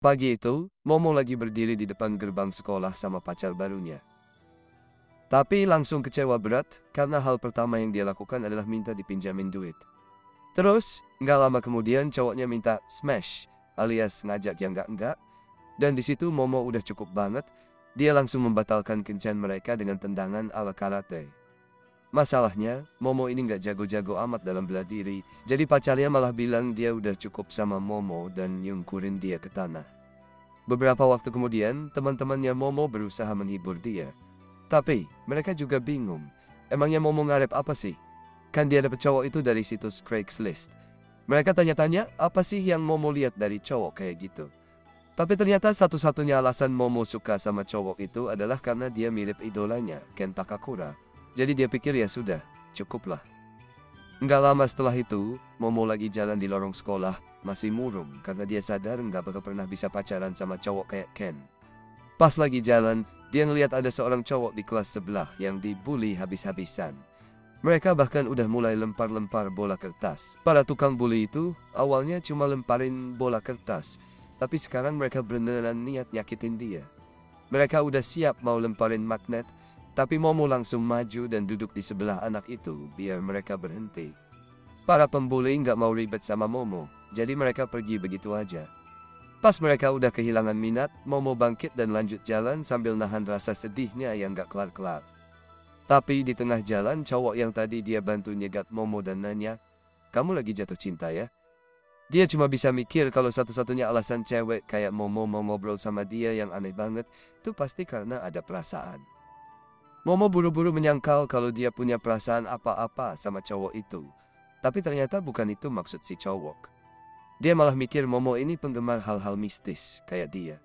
Pagi itu, Momo lagi berdiri di depan gerbang sekolah sama pacar barunya. Tapi langsung kecewa berat karena hal pertama yang dia lakukan adalah minta dipinjamin duit. Terus, nggak lama kemudian cowoknya minta smash alias ngajak yang enggak. Dan di situ Momo udah cukup banget, dia langsung membatalkan kencan mereka dengan tendangan ala karate. Masalahnya, Momo ini nggak jago-jago amat dalam bela diri, jadi pacarnya malah bilang dia udah cukup sama Momo dan nyungkurin dia ke tanah. Beberapa waktu kemudian, teman-temannya Momo berusaha menghibur dia. Tapi, mereka juga bingung. Emangnya Momo ngarep apa sih? Kan dia dapet cowok itu dari situs Craigslist. Mereka tanya-tanya, apa sih yang Momo lihat dari cowok kayak gitu? Tapi ternyata satu-satunya alasan Momo suka sama cowok itu adalah karena dia mirip idolanya, Ken Takakura. Jadi dia pikir ya sudah, cukuplah. Nggak lama setelah itu, Momo lagi jalan di lorong sekolah, masih murung karena dia sadar nggak bakal pernah bisa pacaran sama cowok kayak Ken. Pas lagi jalan, dia ngeliat ada seorang cowok di kelas sebelah yang dibully habis-habisan. Mereka bahkan udah mulai lempar-lempar bola kertas. Para tukang bully itu awalnya cuma lemparin bola kertas, tapi sekarang mereka beneran niat nyakitin dia. Mereka udah siap mau lemparin magnet, tapi Momo langsung maju dan duduk di sebelah anak itu biar mereka berhenti. Para pembuli nggak mau ribet sama Momo, jadi mereka pergi begitu aja. Pas mereka udah kehilangan minat, Momo bangkit dan lanjut jalan sambil nahan rasa sedihnya yang gak kelar-kelar. Tapi di tengah jalan, cowok yang tadi dia bantu nyegat Momo dan nanya, "Kamu lagi jatuh cinta ya?" Dia cuma bisa mikir kalau satu-satunya alasan cewek kayak Momo mau ngobrol sama dia yang aneh banget, itu pasti karena ada perasaan. Momo buru-buru menyangkal kalau dia punya perasaan apa-apa sama cowok itu. Tapi ternyata bukan itu maksud si cowok. Dia malah mikir Momo ini penggemar hal-hal mistis kayak dia.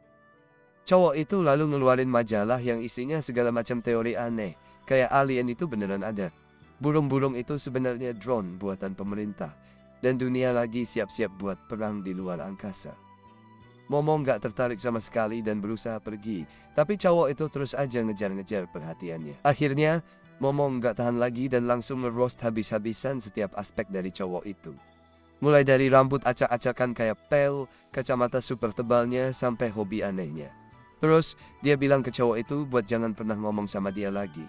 Cowok itu lalu ngeluarin majalah yang isinya segala macam teori aneh. Kayak alien itu beneran ada. Burung-burung itu sebenarnya drone buatan pemerintah. Dan dunia lagi siap-siap buat perang di luar angkasa. Momo nggak tertarik sama sekali dan berusaha pergi. Tapi cowok itu terus aja ngejar-ngejar perhatiannya. Akhirnya, Momo nggak tahan lagi dan langsung nge-roast habis-habisan setiap aspek dari cowok itu. Mulai dari rambut acak-acakan kayak pel, kacamata super tebalnya, sampai hobi anehnya. Terus, dia bilang ke cowok itu buat jangan pernah ngomong sama dia lagi.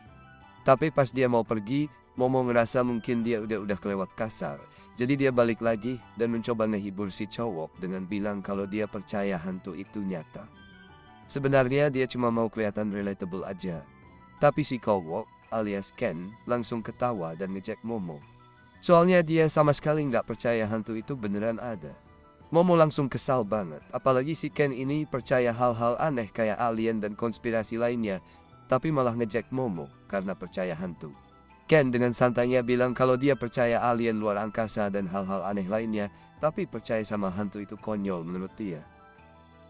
Tapi pas dia mau pergi, Momo ngerasa mungkin dia udah kelewat kasar. Jadi dia balik lagi dan mencoba ngehibur si cowok dengan bilang kalau dia percaya hantu itu nyata. Sebenarnya dia cuma mau kelihatan relatable aja. Tapi si cowok, alias Ken, langsung ketawa dan ngejek Momo. Soalnya dia sama sekali nggak percaya hantu itu beneran ada. Momo langsung kesal banget, apalagi si Ken ini percaya hal-hal aneh kayak alien dan konspirasi lainnya, tapi malah ngejek Momo karena percaya hantu. Ken dengan santainya bilang kalau dia percaya alien luar angkasa dan hal-hal aneh lainnya, tapi percaya sama hantu itu konyol menurut dia.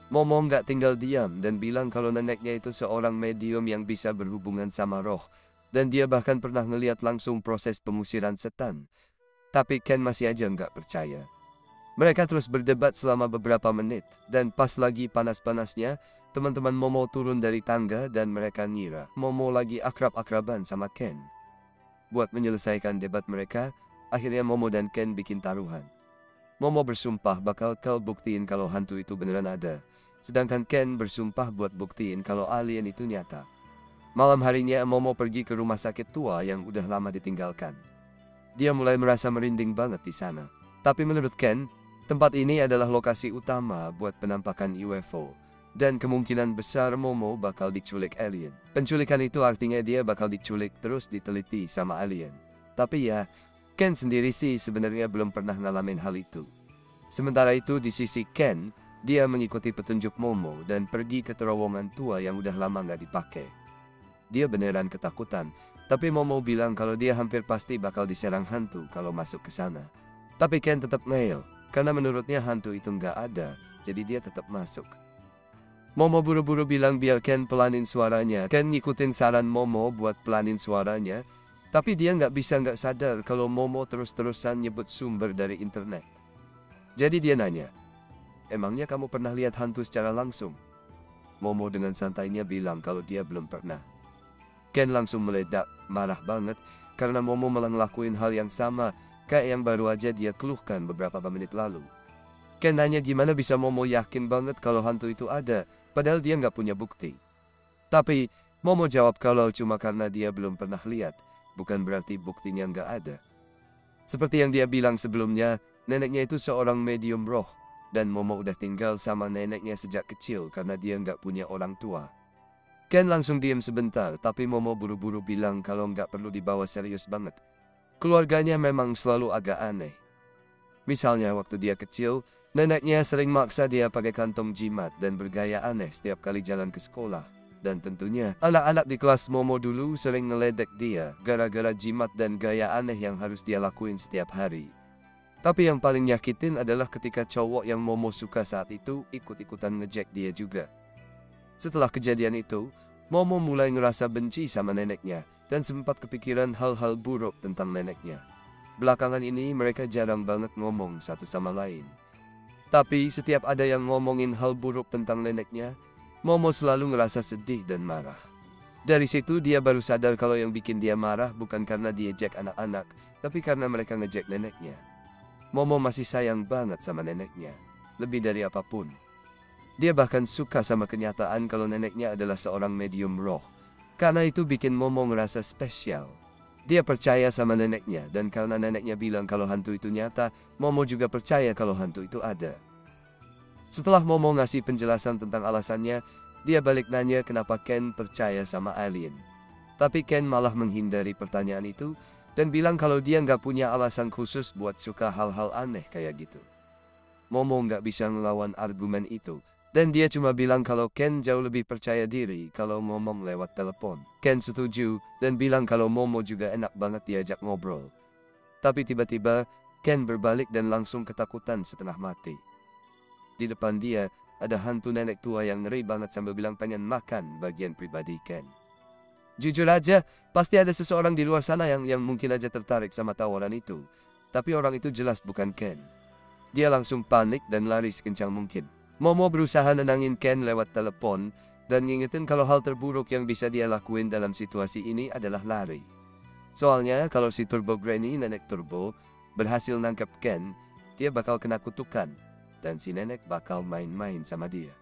Momo nggak tinggal diam dan bilang kalau neneknya itu seorang medium yang bisa berhubungan sama roh, dan dia bahkan pernah ngeliat langsung proses pengusiran setan. Tapi Ken masih aja nggak percaya. Mereka terus berdebat selama beberapa menit, dan pas lagi panas-panasnya, teman-teman Momo turun dari tangga dan mereka ngira Momo lagi akrab-akraban sama Ken. Buat menyelesaikan debat mereka, akhirnya Momo dan Ken bikin taruhan. Momo bersumpah bakal buktiin kalau hantu itu beneran ada, sedangkan Ken bersumpah buat buktiin kalau alien itu nyata. Malam harinya Momo pergi ke rumah sakit tua yang udah lama ditinggalkan. Dia mulai merasa merinding banget di sana. Tapi menurut Ken, tempat ini adalah lokasi utama buat penampakan UFO. Dan kemungkinan besar Momo bakal diculik alien. Penculikan itu artinya dia bakal diculik terus diteliti sama alien. Tapi ya, Ken sendiri sih sebenarnya belum pernah ngalamin hal itu. Sementara itu di sisi Ken, dia mengikuti petunjuk Momo dan pergi ke terowongan tua yang udah lama nggak dipakai. Dia beneran ketakutan, tapi Momo bilang kalau dia hampir pasti bakal diserang hantu kalau masuk ke sana. Tapi Ken tetap ngeyel, karena menurutnya hantu itu nggak ada, jadi dia tetap masuk. Momo buru-buru bilang biar Ken pelanin suaranya. Ken ngikutin saran Momo buat pelanin suaranya, tapi dia nggak sadar kalau Momo terus-terusan nyebut sumber dari internet. Jadi dia nanya, "Emangnya kamu pernah lihat hantu secara langsung?" Momo dengan santainya bilang kalau dia belum pernah. Ken langsung meledak, marah banget, karena Momo malah ngelakuin hal yang sama, kayak yang baru aja dia keluhkan beberapa menit lalu. Ken nanya gimana bisa Momo yakin banget kalau hantu itu ada, padahal dia nggak punya bukti. Tapi Momo jawab kalau cuma karena dia belum pernah lihat, bukan berarti buktinya nggak ada. Seperti yang dia bilang sebelumnya, neneknya itu seorang medium roh, dan Momo udah tinggal sama neneknya sejak kecil karena dia nggak punya orang tua. Ken langsung diam sebentar, tapi Momo buru-buru bilang kalau nggak perlu dibawa serius banget. Keluarganya memang selalu agak aneh. Misalnya waktu dia kecil, neneknya sering maksa dia pakai kantong jimat dan bergaya aneh setiap kali jalan ke sekolah. Dan tentunya, anak-anak di kelas Momo dulu sering ngeledek dia gara-gara jimat dan gaya aneh yang harus dia lakuin setiap hari. Tapi yang paling nyakitin adalah ketika cowok yang Momo suka saat itu ikut-ikutan ngejek dia juga. Setelah kejadian itu, Momo mulai ngerasa benci sama neneknya dan sempat kepikiran hal-hal buruk tentang neneknya. Belakangan ini mereka jarang banget ngomong satu sama lain. Tapi setiap ada yang ngomongin hal buruk tentang neneknya, Momo selalu ngerasa sedih dan marah. Dari situ dia baru sadar kalau yang bikin dia marah bukan karena dia ejek anak-anak, tapi karena mereka ngejek neneknya. Momo masih sayang banget sama neneknya, lebih dari apapun. Dia bahkan suka sama kenyataan kalau neneknya adalah seorang medium roh. Karena itu bikin Momo ngerasa spesial. Dia percaya sama neneknya, dan karena neneknya bilang kalau hantu itu nyata, Momo juga percaya kalau hantu itu ada. Setelah Momo ngasih penjelasan tentang alasannya, dia balik nanya kenapa Ken percaya sama alien. Tapi Ken malah menghindari pertanyaan itu, dan bilang kalau dia nggak punya alasan khusus buat suka hal-hal aneh kayak gitu. Momo nggak bisa ngelawan argumen itu, dan dia cuma bilang kalau Ken jauh lebih percaya diri kalau ngomong lewat telepon. Ken setuju dan bilang kalau Momo juga enak banget diajak ngobrol. Tapi tiba-tiba Ken berbalik dan langsung ketakutan setengah mati. Di depan dia ada hantu nenek tua yang ngeri banget sambil bilang pengen makan bagian pribadi Ken. Jujur aja, pasti ada seseorang di luar sana yang mungkin aja tertarik sama tawaran itu. Tapi orang itu jelas bukan Ken. Dia langsung panik dan lari sekencang mungkin. Momo berusaha nenangin Ken lewat telepon dan ngingetin kalau hal terburuk yang bisa dia lakuin dalam situasi ini adalah lari. Soalnya kalau si Turbo Granny, nenek Turbo, berhasil nangkep Ken, dia bakal kena kutukan dan si nenek bakal main-main sama dia.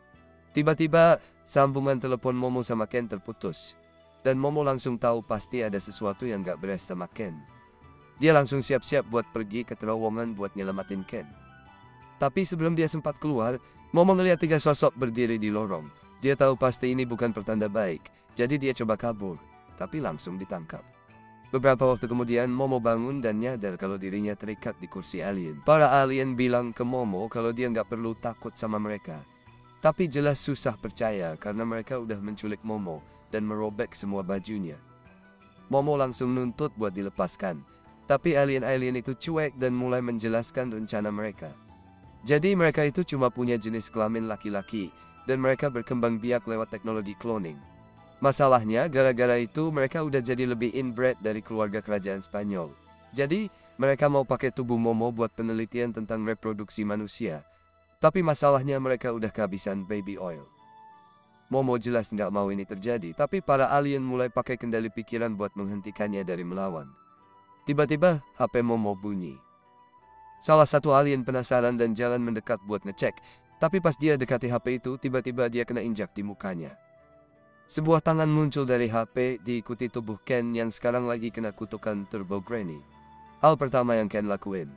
Tiba-tiba sambungan telepon Momo sama Ken terputus dan Momo langsung tahu pasti ada sesuatu yang gak beres sama Ken. Dia langsung siap-siap buat pergi ke terowongan buat nyelamatin Ken. Tapi sebelum dia sempat keluar, Momo melihat 3 sosok berdiri di lorong. Dia tahu pasti ini bukan pertanda baik, jadi dia coba kabur, tapi langsung ditangkap. Beberapa waktu kemudian, Momo bangun dan nyadar kalau dirinya terikat di kursi alien. Para alien bilang ke Momo kalau dia nggak perlu takut sama mereka. Tapi jelas susah percaya karena mereka udah menculik Momo dan merobek semua bajunya. Momo langsung nuntut buat dilepaskan, tapi alien-alien itu cuek dan mulai menjelaskan rencana mereka. Jadi mereka itu cuma punya jenis kelamin laki-laki, dan mereka berkembang biak lewat teknologi cloning. Masalahnya, gara-gara itu mereka udah jadi lebih inbred dari keluarga kerajaan Spanyol. Jadi, mereka mau pakai tubuh Momo buat penelitian tentang reproduksi manusia. Tapi masalahnya mereka udah kehabisan baby oil. Momo jelas nggak mau ini terjadi, tapi para alien mulai pakai kendali pikiran buat menghentikannya dari melawan. Tiba-tiba, HP Momo bunyi. Salah satu alien penasaran dan jalan mendekat buat ngecek, tapi pas dia dekati HP itu, tiba-tiba dia kena injak di mukanya. Sebuah tangan muncul dari HP diikuti tubuh Ken yang sekarang lagi kena kutukan Turbo Granny. Hal pertama yang Ken lakuin,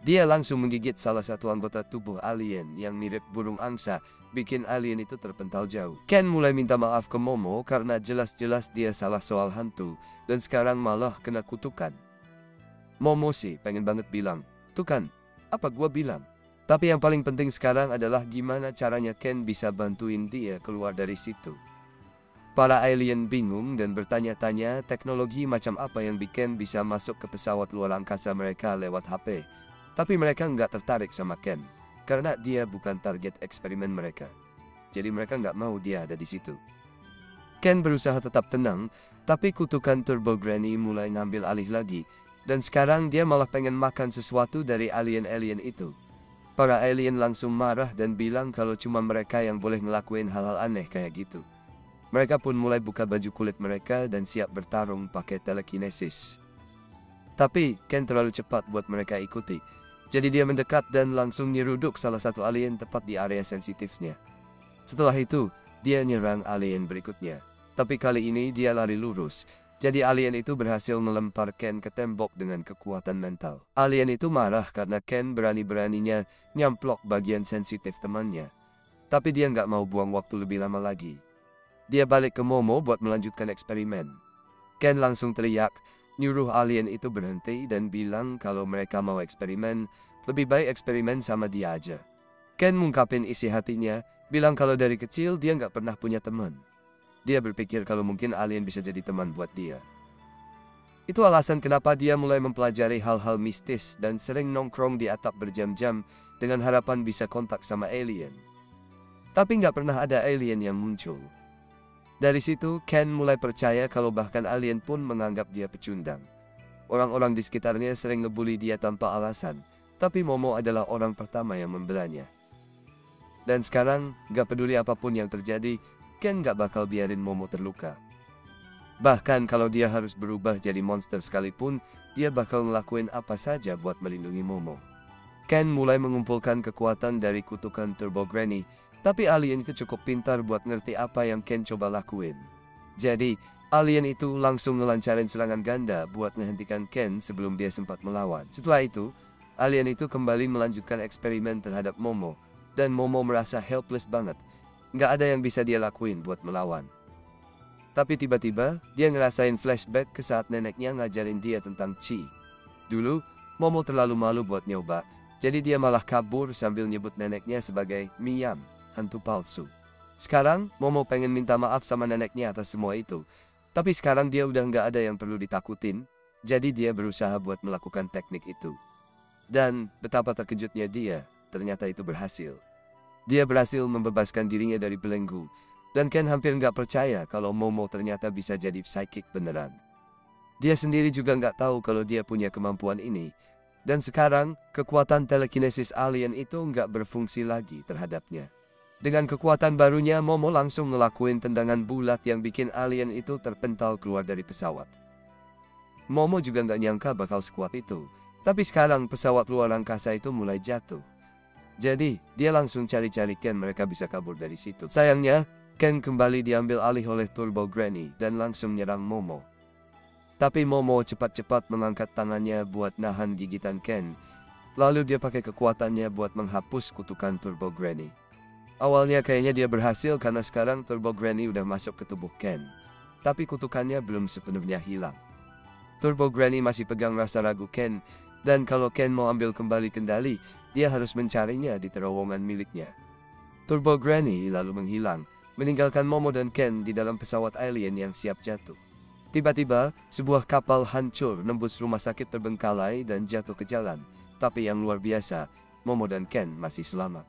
dia langsung menggigit salah satu anggota tubuh alien yang mirip burung angsa, bikin alien itu terpental jauh. Ken mulai minta maaf ke Momo karena jelas-jelas dia salah soal hantu dan sekarang malah kena kutukan. Momo sih pengen banget bilang, "Tuh kan, apa gua bilang?" Tapi yang paling penting sekarang adalah gimana caranya Ken bisa bantuin dia keluar dari situ. Para alien bingung dan bertanya-tanya teknologi macam apa yang bikin bisa masuk ke pesawat luar angkasa mereka lewat HP. Tapi mereka nggak tertarik sama Ken, karena dia bukan target eksperimen mereka. Jadi mereka nggak mau dia ada di situ. Ken berusaha tetap tenang, tapi kutukan Turbo Granny mulai ngambil alih lagi. Dan sekarang dia malah pengen makan sesuatu dari alien-alien itu. Para alien langsung marah dan bilang kalau cuma mereka yang boleh ngelakuin hal-hal aneh kayak gitu. Mereka pun mulai buka baju kulit mereka dan siap bertarung pakai telekinesis. Tapi Ken terlalu cepat buat mereka ikuti. Jadi dia mendekat dan langsung nyeruduk salah satu alien tepat di area sensitifnya. Setelah itu, dia nyerang alien berikutnya. Tapi kali ini dia lari lurus. Jadi alien itu berhasil melempar Ken ke tembok dengan kekuatan mental. Alien itu marah karena Ken berani-beraninya nyamplok bagian sensitif temannya. Tapi dia nggak mau buang waktu lebih lama lagi. Dia balik ke Momo buat melanjutkan eksperimen. Ken langsung teriak, nyuruh alien itu berhenti dan bilang kalau mereka mau eksperimen, lebih baik eksperimen sama dia aja. Ken ngungkapin isi hatinya, bilang kalau dari kecil dia nggak pernah punya teman. Dia berpikir kalau mungkin alien bisa jadi teman buat dia. Itu alasan kenapa dia mulai mempelajari hal-hal mistis dan sering nongkrong di atap berjam-jam dengan harapan bisa kontak sama alien. Tapi nggak pernah ada alien yang muncul. Dari situ, Ken mulai percaya kalau bahkan alien pun menganggap dia pecundang. Orang-orang di sekitarnya sering ngebully dia tanpa alasan, tapi Momo adalah orang pertama yang membelanya. Dan sekarang, nggak peduli apapun yang terjadi, Ken gak bakal biarin Momo terluka. Bahkan kalau dia harus berubah jadi monster sekalipun, dia bakal ngelakuin apa saja buat melindungi Momo. Ken mulai mengumpulkan kekuatan dari kutukan Turbo Granny, tapi alien itu cukup pintar buat ngerti apa yang Ken coba lakuin. Jadi, alien itu langsung ngelancarin serangan ganda buat menghentikan Ken sebelum dia sempat melawan. Setelah itu, alien itu kembali melanjutkan eksperimen terhadap Momo, dan Momo merasa helpless banget. Nggak ada yang bisa dia lakuin buat melawan. Tapi tiba-tiba, dia ngerasain flashback ke saat neneknya ngajarin dia tentang Chi. Dulu, Momo terlalu malu buat nyoba, jadi dia malah kabur sambil nyebut neneknya sebagai Miyam, hantu palsu. Sekarang, Momo pengen minta maaf sama neneknya atas semua itu. Tapi sekarang dia udah nggak ada yang perlu ditakutin, jadi dia berusaha buat melakukan teknik itu. Dan betapa terkejutnya dia, ternyata itu berhasil. Dia berhasil membebaskan dirinya dari belenggu, dan Ken hampir nggak percaya kalau Momo ternyata bisa jadi psychic beneran. Dia sendiri juga nggak tahu kalau dia punya kemampuan ini, dan sekarang kekuatan telekinesis alien itu nggak berfungsi lagi terhadapnya. Dengan kekuatan barunya, Momo langsung ngelakuin tendangan bulat yang bikin alien itu terpental keluar dari pesawat. Momo juga nggak nyangka bakal sekuat itu, tapi sekarang pesawat luar angkasa itu mulai jatuh. Jadi, dia langsung cari-cari Ken mereka bisa kabur dari situ. Sayangnya, Ken kembali diambil alih oleh Turbo Granny dan langsung nyerang Momo. Tapi Momo cepat-cepat mengangkat tangannya buat nahan gigitan Ken. Lalu dia pakai kekuatannya buat menghapus kutukan Turbo Granny. Awalnya kayaknya dia berhasil karena sekarang Turbo Granny udah masuk ke tubuh Ken. Tapi kutukannya belum sepenuhnya hilang. Turbo Granny masih pegang rasa ragu Ken, dan kalau Ken mau ambil kembali kendali, dia harus mencarinya di terowongan miliknya. Turbo Granny lalu menghilang, meninggalkan Momo dan Ken di dalam pesawat alien yang siap jatuh. Tiba-tiba, sebuah kapal hancur nembus rumah sakit terbengkalai dan jatuh ke jalan. Tapi yang luar biasa, Momo dan Ken masih selamat.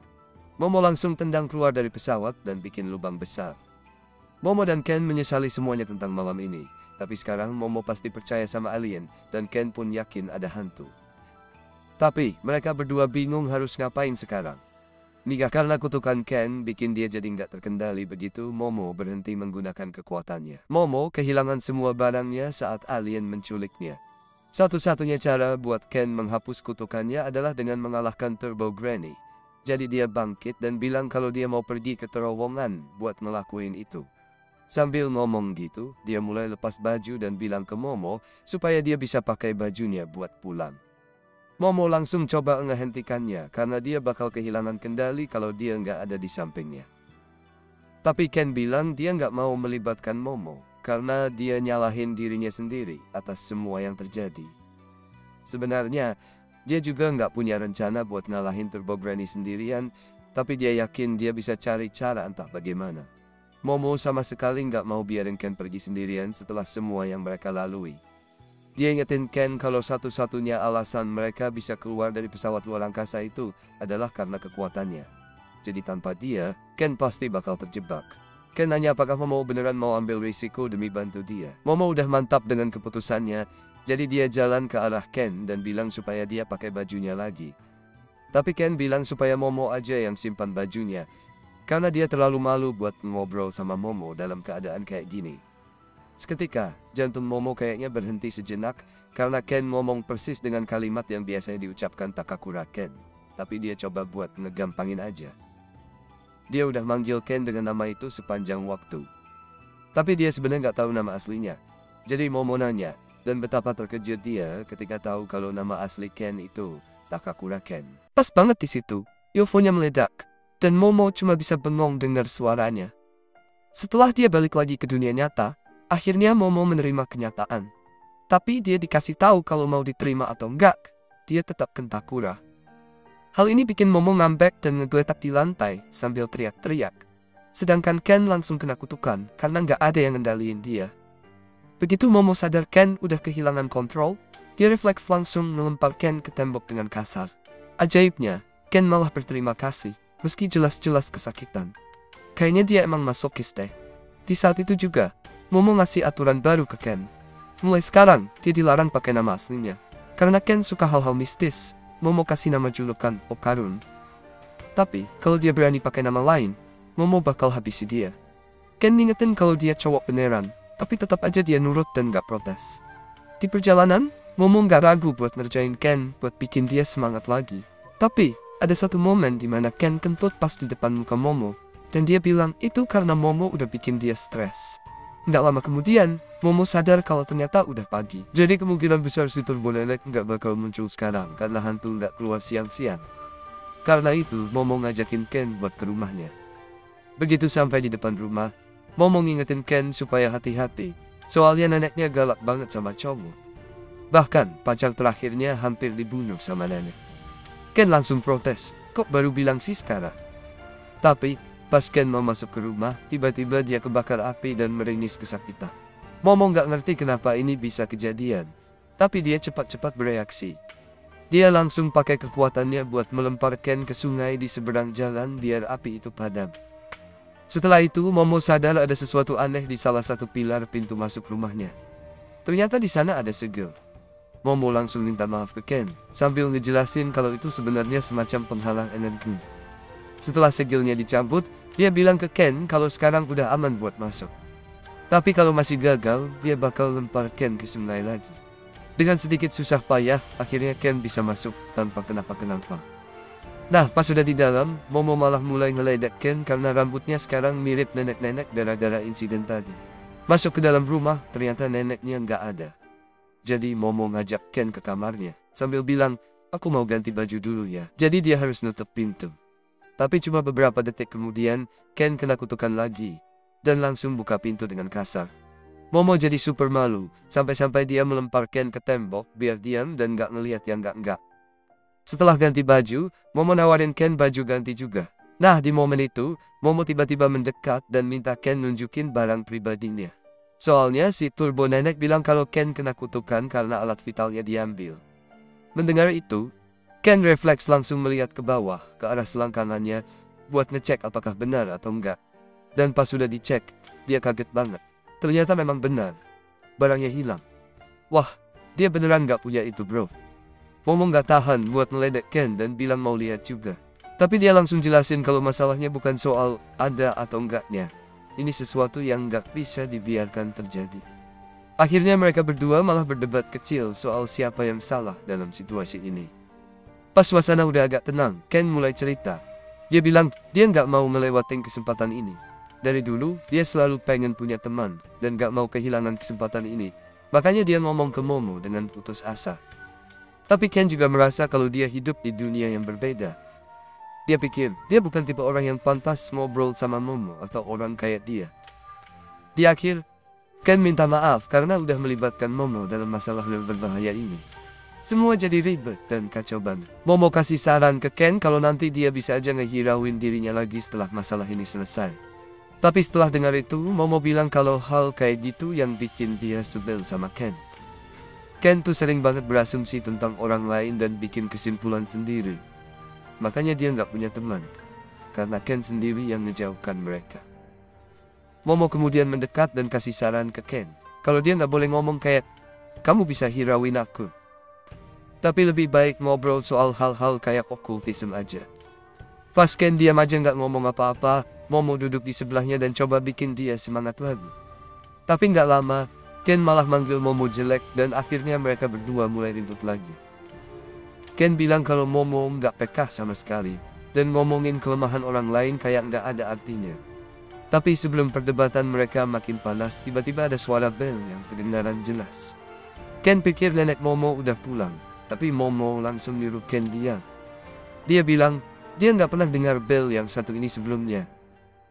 Momo langsung tendang keluar dari pesawat dan bikin lubang besar. Momo dan Ken menyesali semuanya tentang malam ini. Tapi sekarang Momo pasti percaya sama alien, dan Ken pun yakin ada hantu. Tapi mereka berdua bingung harus ngapain sekarang. Nikah karena kutukan Ken bikin dia jadi nggak terkendali begitu Momo berhenti menggunakan kekuatannya. Momo kehilangan semua barangnya saat alien menculiknya. Satu-satunya cara buat Ken menghapus kutukannya adalah dengan mengalahkan Turbo Granny. Jadi dia bangkit dan bilang kalau dia mau pergi ke terowongan buat ngelakuin itu. Sambil ngomong gitu, dia mulai lepas baju dan bilang ke Momo supaya dia bisa pakai bajunya buat pulang. Momo langsung coba ngehentikannya karena dia bakal kehilangan kendali kalau dia nggak ada di sampingnya. Tapi Ken bilang dia nggak mau melibatkan Momo karena dia nyalahin dirinya sendiri atas semua yang terjadi. Sebenarnya, dia juga nggak punya rencana buat ngalahin Turbo Granny sendirian, tapi dia yakin dia bisa cari cara entah bagaimana. Momo sama sekali nggak mau biarin Ken pergi sendirian setelah semua yang mereka lalui. Dia ingetin Ken kalau satu-satunya alasan mereka bisa keluar dari pesawat luar angkasa itu adalah karena kekuatannya. Jadi tanpa dia, Ken pasti bakal terjebak. Ken nanya apakah Momo beneran mau ambil risiko demi bantu dia. Momo udah mantap dengan keputusannya, jadi dia jalan ke arah Ken dan bilang supaya dia pakai bajunya lagi. Tapi Ken bilang supaya Momo aja yang simpan bajunya, karena dia terlalu malu buat ngobrol sama Momo dalam keadaan kayak gini. Seketika, jantung Momo kayaknya berhenti sejenak karena Ken ngomong persis dengan kalimat yang biasanya diucapkan Takakura Ken. Tapi dia coba buat ngegampangin aja. Dia udah manggil Ken dengan nama itu sepanjang waktu. Tapi dia sebenarnya nggak tahu nama aslinya. Jadi Momo nanya, dan betapa terkejut dia ketika tahu kalau nama asli Ken itu Takakura Ken. Pas banget di situ, UFO-nya meledak, dan Momo cuma bisa bengong dengar suaranya. Setelah dia balik lagi ke dunia nyata, akhirnya Momo menerima kenyataan. Tapi dia dikasih tahu kalau mau diterima atau enggak, dia tetap Kentakura. Hal ini bikin Momo ngambek dan ngegeletak di lantai sambil teriak-teriak. Sedangkan Ken langsung kena kutukan karena nggak ada yang ngendaliin dia. Begitu Momo sadar Ken udah kehilangan kontrol, dia refleks langsung melempar Ken ke tembok dengan kasar. Ajaibnya, Ken malah berterima kasih, meski jelas-jelas kesakitan. Kayaknya dia emang masokis deh. Di saat itu juga, Momo ngasih aturan baru ke Ken. Mulai sekarang, dia dilarang pakai nama aslinya. Karena Ken suka hal-hal mistis, Momo kasih nama julukan Okarun. Tapi, kalau dia berani pakai nama lain, Momo bakal habisi dia. Ken ngingetin kalau dia cowok beneran, tapi tetap aja dia nurut dan gak protes. Di perjalanan, Momo gak ragu buat ngerjain Ken buat bikin dia semangat lagi. Tapi, ada satu momen di mana Ken kentut pas di depan muka Momo, dan dia bilang itu karena Momo udah bikin dia stres. Nggak lama kemudian, Momo sadar kalau ternyata udah pagi. Jadi kemungkinan besar si Turbo Nenek nggak bakal muncul sekarang karena hantu nggak keluar siang-siang. Karena itu, Momo ngajakin Ken buat ke rumahnya. Begitu sampai di depan rumah, Momo ngingetin Ken supaya hati-hati, soalnya neneknya galak banget sama cowok. Bahkan, pacar terakhirnya hampir dibunuh sama nenek. Ken langsung protes, kok baru bilang sih sekarang? Tapi, pas Ken mau masuk ke rumah, tiba-tiba dia kebakar api dan meringis kesakitan. Momo nggak ngerti kenapa ini bisa kejadian, tapi dia cepat-cepat bereaksi. Dia langsung pakai kekuatannya buat melempar Ken ke sungai di seberang jalan biar api itu padam. Setelah itu, Momo sadar ada sesuatu aneh di salah satu pilar pintu masuk rumahnya. Ternyata di sana ada segel. Momo langsung minta maaf ke Ken, sambil ngejelasin kalau itu sebenarnya semacam penghalang energi. Setelah segelnya dicabut, dia bilang ke Ken kalau sekarang udah aman buat masuk. Tapi kalau masih gagal, dia bakal lempar Ken ke sungai lagi. Dengan sedikit susah payah, akhirnya Ken bisa masuk tanpa kenapa-kenapa. Nah, pas sudah di dalam, Momo malah mulai ngeledek Ken karena rambutnya sekarang mirip nenek-nenek gara-gara insiden tadi. Masuk ke dalam rumah, ternyata neneknya nggak ada. Jadi Momo ngajak Ken ke kamarnya, sambil bilang, aku mau ganti baju dulu ya. Jadi dia harus nutup pintu. Tapi cuma beberapa detik kemudian, Ken kena kutukan lagi, dan langsung buka pintu dengan kasar. Momo jadi super malu, sampai-sampai dia melempar Ken ke tembok biar diam dan gak ngeliat yang enggak. Setelah ganti baju, Momo nawarin Ken baju ganti juga. Nah, di momen itu, Momo tiba-tiba mendekat dan minta Ken nunjukin barang pribadinya. Soalnya si Turbo Nenek bilang kalau Ken kena kutukan karena alat vitalnya diambil. Mendengar itu, Ken refleks langsung melihat ke bawah, ke arah selang kanannya, buat ngecek apakah benar atau enggak. Dan pas sudah dicek, dia kaget banget. Ternyata memang benar. Barangnya hilang. Wah, dia beneran gak punya itu bro. Momo gak tahan buat meledek Ken dan bilang mau lihat juga. Tapi dia langsung jelasin kalau masalahnya bukan soal ada atau enggaknya. Ini sesuatu yang gak bisa dibiarkan terjadi. Akhirnya mereka berdua malah berdebat kecil soal siapa yang salah dalam situasi ini. Pas suasana udah agak tenang, Ken mulai cerita. Dia bilang dia nggak mau ngelewatin kesempatan ini. Dari dulu, dia selalu pengen punya teman, dan nggak mau kehilangan kesempatan ini. Makanya dia ngomong ke Momo dengan putus asa. Tapi Ken juga merasa kalau dia hidup di dunia yang berbeda. Dia pikir, dia bukan tipe orang yang pantas ngobrol sama Momo atau orang kayak dia. Di akhir, Ken minta maaf karena udah melibatkan Momo dalam masalah yang berbahaya ini. Semua jadi ribet dan kacau banget. Momo kasih saran ke Ken kalau nanti dia bisa aja ngehirauin dirinya lagi setelah masalah ini selesai. Tapi setelah dengar itu, Momo bilang kalau hal kayak gitu yang bikin dia sebel sama Ken. Ken tuh sering banget berasumsi tentang orang lain dan bikin kesimpulan sendiri. Makanya dia nggak punya teman, karena Ken sendiri yang ngejauhkan mereka. Momo kemudian mendekat dan kasih saran ke Ken, kalau dia nggak boleh ngomong kayak, kamu bisa hirauin aku. Tapi lebih baik ngobrol soal hal-hal kayak okultisme aja. Pas Ken diam aja nggak ngomong apa-apa, Momo duduk di sebelahnya dan coba bikin dia semangat lagi. Tapi nggak lama, Ken malah manggil Momo jelek dan akhirnya mereka berdua mulai ribut lagi. Ken bilang kalau Momo nggak peka sama sekali dan ngomongin kelemahan orang lain kayak nggak ada artinya. Tapi sebelum perdebatan mereka makin panas, tiba-tiba ada suara bel yang kedengaran jelas. Ken pikir nenek Momo udah pulang, tapi Momo langsung nyuruh Ken diam. Dia bilang dia nggak pernah dengar bel yang satu ini sebelumnya.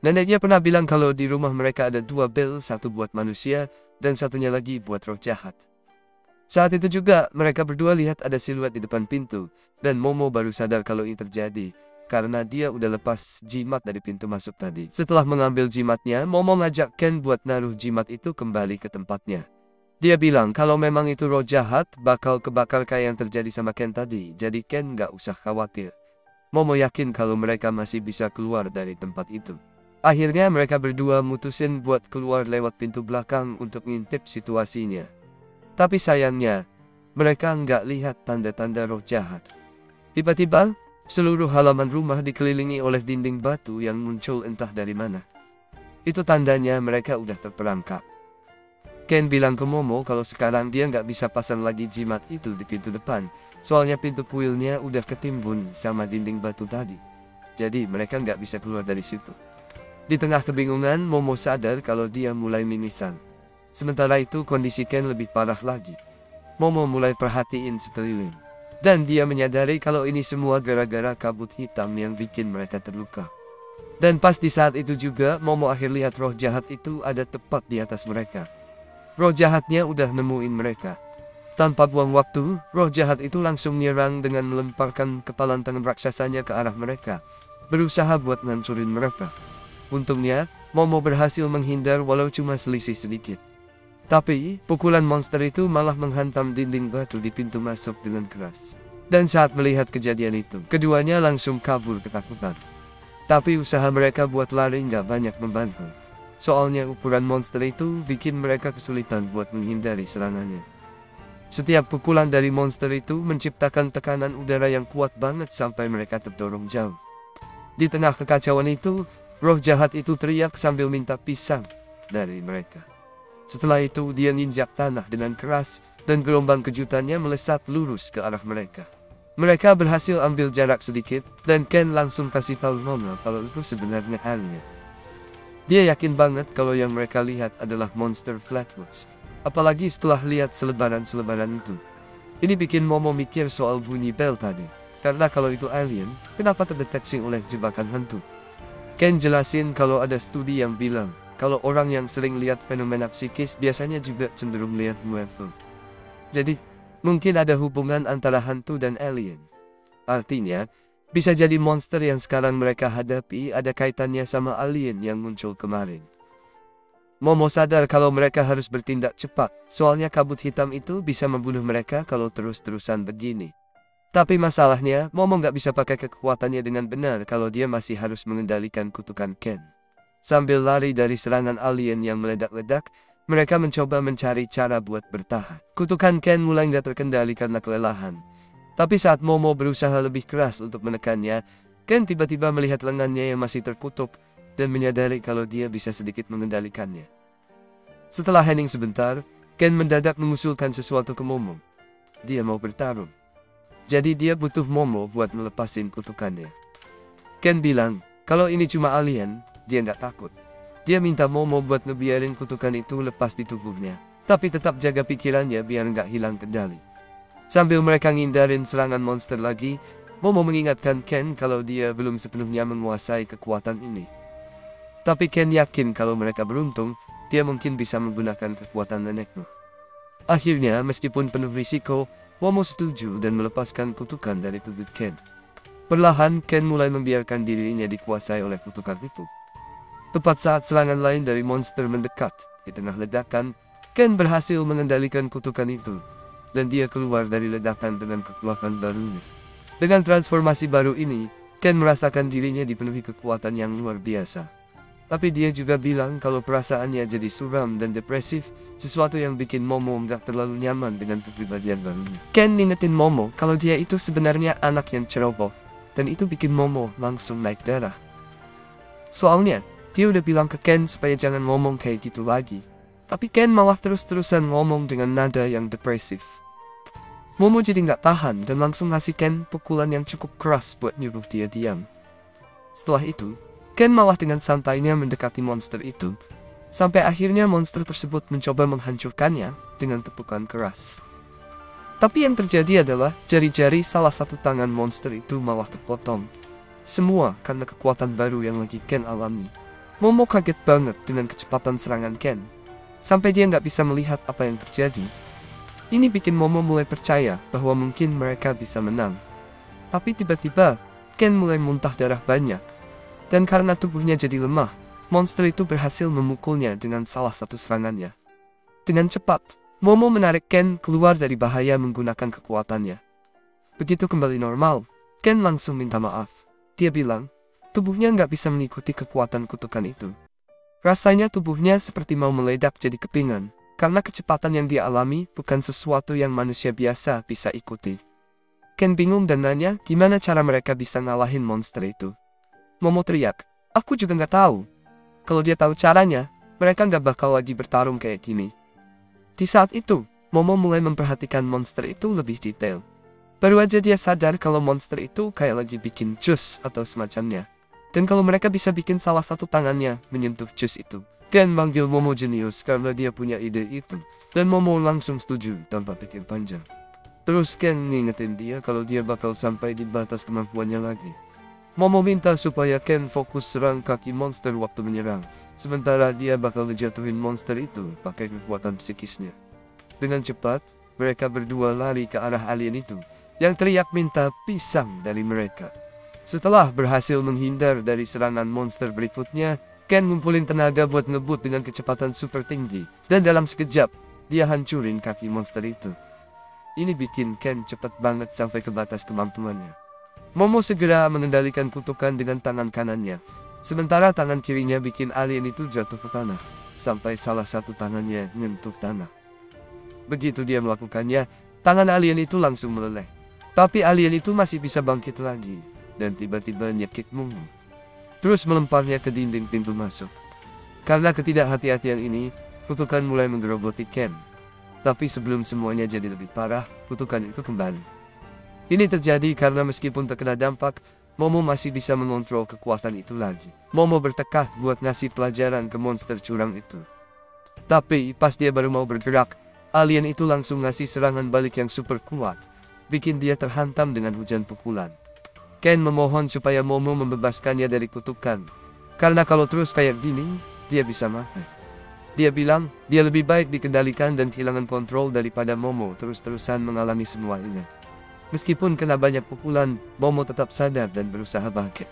Neneknya pernah bilang kalau di rumah mereka ada 2 bel, satu buat manusia dan satunya lagi buat roh jahat. Saat itu juga mereka berdua lihat ada siluet di depan pintu dan Momo baru sadar kalau ini terjadi karena dia udah lepas jimat dari pintu masuk tadi. Setelah mengambil jimatnya, Momo ngajak Ken buat naruh jimat itu kembali ke tempatnya. Dia bilang kalau memang itu roh jahat bakal kebakar kayak yang terjadi sama Ken tadi, jadi Ken nggak usah khawatir. Momo yakin kalau mereka masih bisa keluar dari tempat itu. Akhirnya mereka berdua mutusin buat keluar lewat pintu belakang untuk ngintip situasinya. Tapi sayangnya, mereka nggak lihat tanda-tanda roh jahat. Tiba-tiba, seluruh halaman rumah dikelilingi oleh dinding batu yang muncul entah dari mana. Itu tandanya mereka udah terperangkap. Ken bilang ke Momo kalau sekarang dia nggak bisa pasang lagi jimat itu di pintu depan, soalnya pintu kuilnya udah ketimbun sama dinding batu tadi. Jadi mereka nggak bisa keluar dari situ. Di tengah kebingungan, Momo sadar kalau dia mulai mimisan. Sementara itu kondisi Ken lebih parah lagi. Momo mulai perhatiin sekeliling. Dan dia menyadari kalau ini semua gara-gara kabut hitam yang bikin mereka terluka. Dan pas di saat itu juga, Momo akhir lihat roh jahat itu ada tepat di atas mereka. Roh jahatnya udah nemuin mereka. Tanpa buang waktu, roh jahat itu langsung menyerang dengan melemparkan kepalan tangan raksasanya ke arah mereka, berusaha buat ngancurin mereka. Untungnya, Momo berhasil menghindar walau cuma selisih sedikit. Tapi, pukulan monster itu malah menghantam dinding batu di pintu masuk dengan keras. Dan saat melihat kejadian itu, keduanya langsung kabur ketakutan. Tapi usaha mereka buat lari nggak banyak membantu. Soalnya ukuran monster itu bikin mereka kesulitan buat menghindari serangannya. Setiap pukulan dari monster itu menciptakan tekanan udara yang kuat banget sampai mereka terdorong jauh. Di tengah kekacauan itu, roh jahat itu teriak sambil minta pisang dari mereka. Setelah itu dia nginjak tanah dengan keras dan gelombang kejutannya melesat lurus ke arah mereka. Mereka berhasil ambil jarak sedikit dan Ken langsung kasih tahu Momo kalau itu sebenarnya halnya. Dia yakin banget kalau yang mereka lihat adalah monster Flatwoods. Apalagi setelah lihat selebaran-selebaran itu. Ini bikin Momo mikir soal bunyi bel tadi. Karena kalau itu alien, kenapa terdeteksi oleh jebakan hantu? Ken jelasin kalau ada studi yang bilang kalau orang yang sering lihat fenomena psikis biasanya juga cenderung lihat UFO. Jadi, mungkin ada hubungan antara hantu dan alien. Artinya, bisa jadi monster yang sekarang mereka hadapi ada kaitannya sama alien yang muncul kemarin. Momo sadar kalau mereka harus bertindak cepat, soalnya kabut hitam itu bisa membunuh mereka kalau terus-terusan begini. Tapi masalahnya, Momo nggak bisa pakai kekuatannya dengan benar kalau dia masih harus mengendalikan kutukan Ken. Sambil lari dari serangan alien yang meledak-ledak, mereka mencoba mencari cara buat bertahan. Kutukan Ken mulai nggak terkendali karena kelelahan. Tapi saat Momo berusaha lebih keras untuk menekannya, Ken tiba-tiba melihat lengannya yang masih terkutuk dan menyadari kalau dia bisa sedikit mengendalikannya. Setelah hening sebentar, Ken mendadak mengusulkan sesuatu ke Momo. Dia mau bertarung. Jadi dia butuh Momo buat melepasin kutukannya. Ken bilang, kalau ini cuma alien, dia nggak takut. Dia minta Momo buat ngebiarin kutukan itu lepas di tubuhnya, tapi tetap jaga pikirannya biar nggak hilang kendali. Sambil mereka ngindarin serangan monster lagi, Momo mengingatkan Ken kalau dia belum sepenuhnya menguasai kekuatan ini. Tapi Ken yakin kalau mereka beruntung, dia mungkin bisa menggunakan kekuatan neneknya. Akhirnya, meskipun penuh risiko, Momo setuju dan melepaskan kutukan dari tubuh Ken. Perlahan, Ken mulai membiarkan dirinya dikuasai oleh kutukan itu. Tepat saat serangan lain dari monster mendekat, di tengah ledakan, Ken berhasil mengendalikan kutukan itu, dan dia keluar dari ledakan dengan kekuatan barunya. Dengan transformasi baru ini, Ken merasakan dirinya dipenuhi kekuatan yang luar biasa. Tapi dia juga bilang kalau perasaannya jadi suram dan depresif, sesuatu yang bikin Momo nggak terlalu nyaman dengan kepribadian barunya. Ken ngingetin Momo kalau dia itu sebenarnya anak yang ceroboh, dan itu bikin Momo langsung naik darah. Soalnya, dia udah bilang ke Ken supaya jangan ngomong kayak gitu lagi. Tapi Ken malah terus-terusan ngomong dengan nada yang depresif. Momo jadi nggak tahan dan langsung ngasih Ken pukulan yang cukup keras buat nyuruh dia diam. Setelah itu, Ken malah dengan santainya mendekati monster itu, sampai akhirnya monster tersebut mencoba menghancurkannya dengan tepukan keras. Tapi yang terjadi adalah jari-jari salah satu tangan monster itu malah terpotong. Semua karena kekuatan baru yang lagi Ken alami. Momo kaget banget dengan kecepatan serangan Ken, sampai dia nggak bisa melihat apa yang terjadi. Ini bikin Momo mulai percaya bahwa mungkin mereka bisa menang. Tapi tiba-tiba, Ken mulai muntah darah banyak. Dan karena tubuhnya jadi lemah, monster itu berhasil memukulnya dengan salah satu serangannya. Dengan cepat, Momo menarik Ken keluar dari bahaya menggunakan kekuatannya. Begitu kembali normal, Ken langsung minta maaf. Dia bilang, tubuhnya nggak bisa mengikuti kekuatan kutukan itu. Rasanya tubuhnya seperti mau meledak jadi kepingan. Karena kecepatan yang dia alami bukan sesuatu yang manusia biasa bisa ikuti. Ken bingung dan nanya gimana cara mereka bisa ngalahin monster itu. Momo teriak, aku juga nggak tahu. Kalau dia tahu caranya, mereka nggak bakal lagi bertarung kayak gini. Di saat itu, Momo mulai memperhatikan monster itu lebih detail. Baru aja dia sadar kalau monster itu kayak lagi bikin jus atau semacamnya. Dan kalau mereka bisa bikin salah satu tangannya menyentuh jus itu. Ken manggil Momo jenius karena dia punya ide itu, dan Momo langsung setuju tanpa pikir panjang. Terus Ken ngingetin dia kalau dia bakal sampai di batas kemampuannya lagi. Momo minta supaya Ken fokus serang kaki monster waktu menyerang, sementara dia bakal ngejatuhin monster itu pakai kekuatan psikisnya. Dengan cepat, mereka berdua lari ke arah alien itu, yang teriak minta pisang dari mereka. Setelah berhasil menghindar dari serangan monster berikutnya, Ken ngumpulin tenaga buat ngebut dengan kecepatan super tinggi, dan dalam sekejap, dia hancurin kaki monster itu. Ini bikin Ken cepat banget sampai ke batas kemampuannya. Momo segera mengendalikan kutukan dengan tangan kanannya, sementara tangan kirinya bikin alien itu jatuh ke tanah, sampai salah satu tangannya nyentuh tanah. Begitu dia melakukannya, tangan alien itu langsung meleleh. Tapi alien itu masih bisa bangkit lagi, dan tiba-tiba nyekik Momo. Terus melemparnya ke dinding pintu masuk. Karena ketidakhati-hatian ini, kutukan mulai menggerogoti Ken. Tapi sebelum semuanya jadi lebih parah, kutukan itu kembali. Ini terjadi karena meskipun terkena dampak, Momo masih bisa mengontrol kekuatan itu lagi. Momo bertekad buat ngasih pelajaran ke monster curang itu. Tapi pas dia baru mau bergerak, alien itu langsung ngasih serangan balik yang super kuat, bikin dia terhantam dengan hujan pukulan. Ken memohon supaya Momo membebaskannya dari kutukan, karena kalau terus kayak gini, dia bisa mati. Dia bilang, dia lebih baik dikendalikan dan kehilangan kontrol daripada Momo terus-terusan mengalami semua ini. Meskipun kena banyak pukulan, Momo tetap sadar dan berusaha bangkit.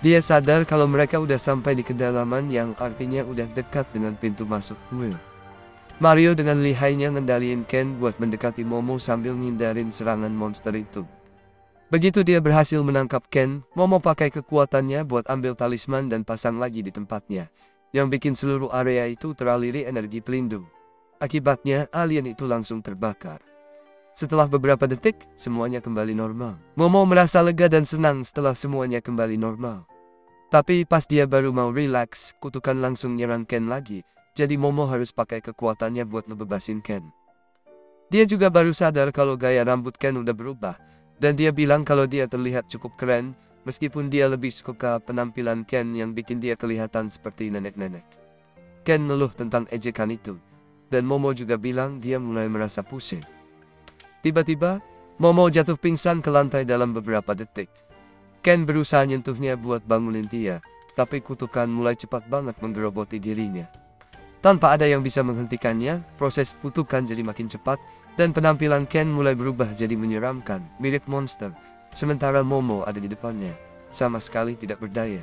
Dia sadar kalau mereka udah sampai di kedalaman yang artinya udah dekat dengan pintu masuk kuil. Mario dengan lihainya ngendaliin Ken buat mendekati Momo sambil ngindarin serangan monster itu. Begitu dia berhasil menangkap Ken, Momo pakai kekuatannya buat ambil talisman dan pasang lagi di tempatnya, yang bikin seluruh area itu teraliri energi pelindung. Akibatnya, alien itu langsung terbakar. Setelah beberapa detik, semuanya kembali normal. Momo merasa lega dan senang setelah semuanya kembali normal. Tapi pas dia baru mau relax, kutukan langsung nyerang Ken lagi, jadi Momo harus pakai kekuatannya buat ngebebasin Ken. Dia juga baru sadar kalau gaya rambut Ken udah berubah, dan dia bilang kalau dia terlihat cukup keren, meskipun dia lebih suka penampilan Ken yang bikin dia kelihatan seperti nenek-nenek. Ken ngeluh tentang ejekan itu, dan Momo juga bilang dia mulai merasa pusing. Tiba-tiba, Momo jatuh pingsan ke lantai dalam beberapa detik. Ken berusaha nyentuhnya buat bangunin dia, tapi kutukan mulai cepat banget menggerogoti dirinya. Tanpa ada yang bisa menghentikannya, proses kutukan jadi makin cepat, dan penampilan Ken mulai berubah jadi menyeramkan, mirip monster. Sementara Momo ada di depannya, sama sekali tidak berdaya.